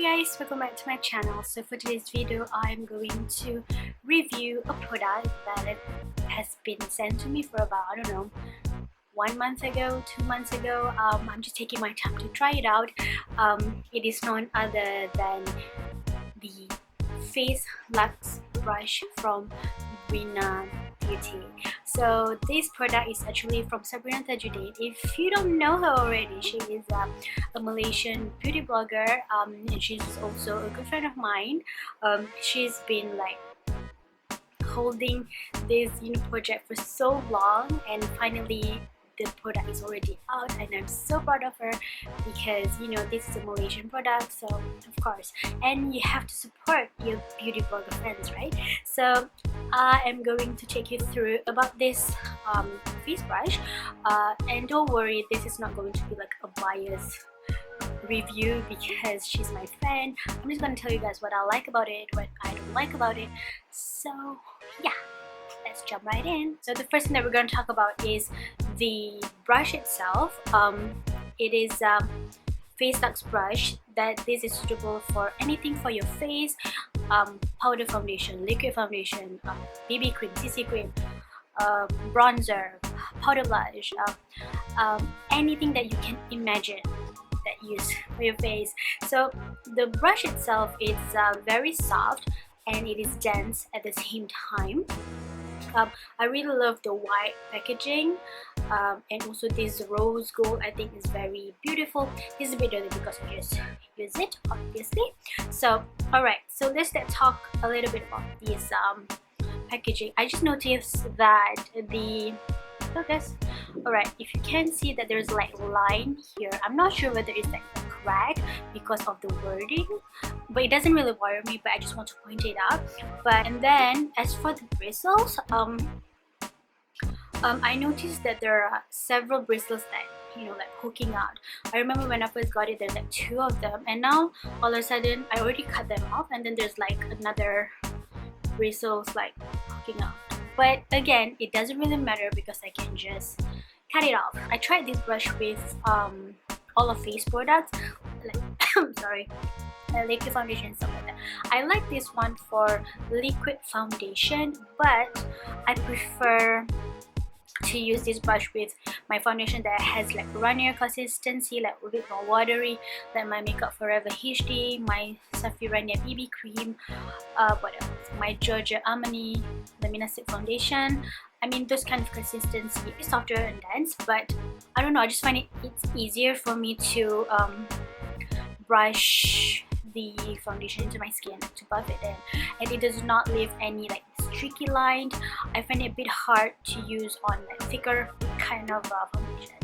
guys, welcome back to my channel. So for today's video, I'm going to review a product that has been sent to me for about, I don't know, 1 month ago, 2 months ago. I'm just taking my time to try it out. It is none other than the Face Luxe brush from Breena Beauty. So this product is actually from Sabby. If you don't know her already, she is a Malaysian beauty blogger, and she's also a good friend of mine. She's been like holding this project for so long, and finally the product is already out, and I'm so proud of her because this is a Malaysian product, so of course, and you have to support your beauty blogger friends, right? So I am going to take you through about this face brush, and don't worry, this is not going to be like a biased review because she's my friend. I'm just going to tell you guys what I like about it, what I don't like about it. So yeah, let's jump right in. So the first thing that we're going to talk about is the brush itself. It is a Face Luxe brush that this is suitable for anything for your face. Powder foundation, liquid foundation, BB cream, CC cream, bronzer, powder blush, anything that you can imagine that use for your face. So the brush itself is very soft and it is dense at the same time. I really love the white packaging, and also this rose gold I think is very beautiful. This is a bit dirty because I just use it obviously. So alright, so let's talk a little bit about this packaging. I just noticed that the focus. Alright, if you can see that there's like a line here, I'm not sure whether it's like a crack because of the wording, but it doesn't really bother me, but I just want to point it out. And then as for the bristles, I noticed that there are several bristles that like poking out. I remember when I first got it, there's like 2 of them, and now all of a sudden I already cut them off, and then there's like another bristles like poking out. But again, it doesn't really matter because I can just cut it off. I tried this brush with all of face products, like sorry, liquid foundation and stuff like that. I like this one for liquid foundation, but I prefer to use this brush with my foundation that has like runnier consistency, like a bit more watery, like my Makeup Forever HD, my Safirania BB cream, what else? My Georgia Armani Luminescent foundation. I mean, those kind of consistency is softer and dense, but I don't know, I just find it's easier for me to brush the foundation into my skin to buff it in, and it does not leave any like streaky line. I find it a bit hard to use on like thicker kind of foundation,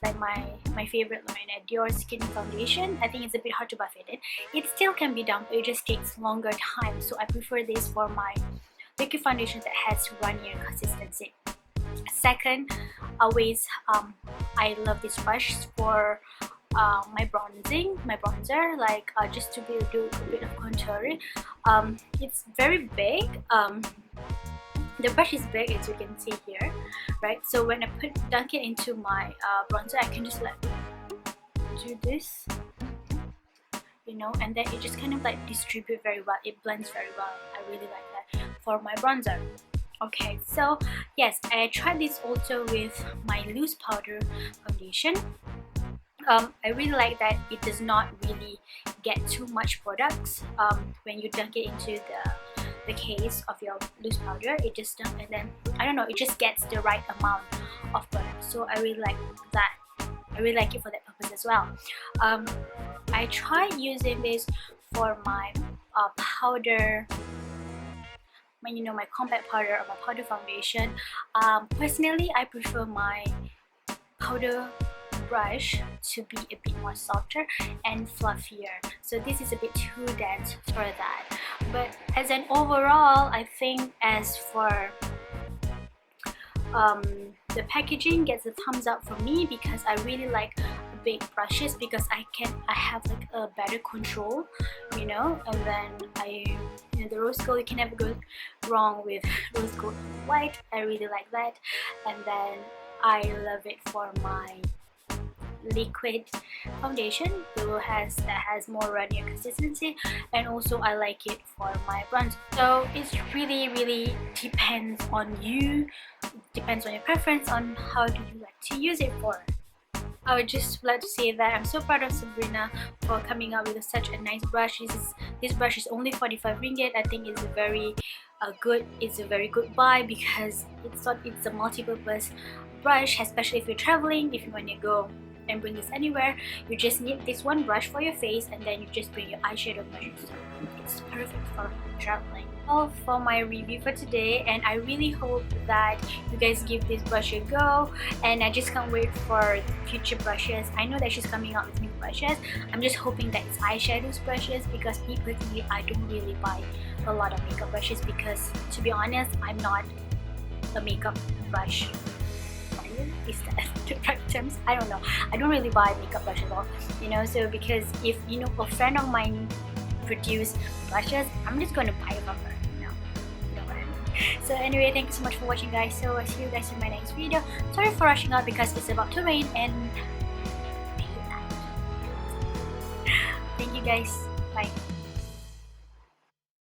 like my favorite Lorena Dior Skin Foundation. I think it's a bit hard to buff it in. It still can be done, but it just takes longer time, so I prefer this for my liquid foundation that has runnier consistency. Second, always I love this brush for my bronzer, like just to do a bit of contouring. It's very big. The brush is big, as you can see here, right? So when I dunk it into my bronzer, I can just like do this, and then it just kind of like distribute very well. It blends very well. I really like that for my bronzer. Okay, so yes, I tried this also with my loose powder foundation. I really like that it does not really get too much products when you dunk it into the case of your loose powder. It just dunk, and then I don't know, it just gets the right amount of product. So I really like that. I really like it for that purpose as well. I tried using this for my powder, my compact powder or my powder foundation. Personally, I prefer my powder brush to be a bit more softer and fluffier, so this is a bit too dense for that. But as an overall, I think as for the packaging gets a thumbs up for me because I really like big brushes because I have like a better control, and then the rose gold, you can never go wrong with rose gold white. I really like that. And then I love it for my liquid foundation that has more runnier consistency, and also I like it for my bronzer. So it's really depends on you, depends on your preference on how do you like to use it for. I would just like to say that I'm so proud of Sabrina for coming up with such a nice brush. This brush is only 45 ringgit. I think it's a very good buy because it's a multi-purpose brush, especially if you're traveling, if you want to go and bring this anywhere. You just need this one brush for your face, and then you just bring your eyeshadow brushes. So it's perfect for traveling. All for my review for today, and I really hope that you guys give this brush a go, and I just can't wait for future brushes. I know that she's coming out with new brushes. I'm just hoping that it's eyeshadow brushes, because me personally, I don't really buy a lot of makeup brushes because, to be honest, I'm not a makeup brush buyer. Is that the correct terms? I don't know. I don't really buy makeup brushes at all, you know. So because if a friend of mine produce brushes, I'm just gonna buy it from her. So anyway, thank you so much for watching, guys. So I'll see you guys in my next video. Sorry for rushing out because it's about to rain, and I hate that. Thank you, guys.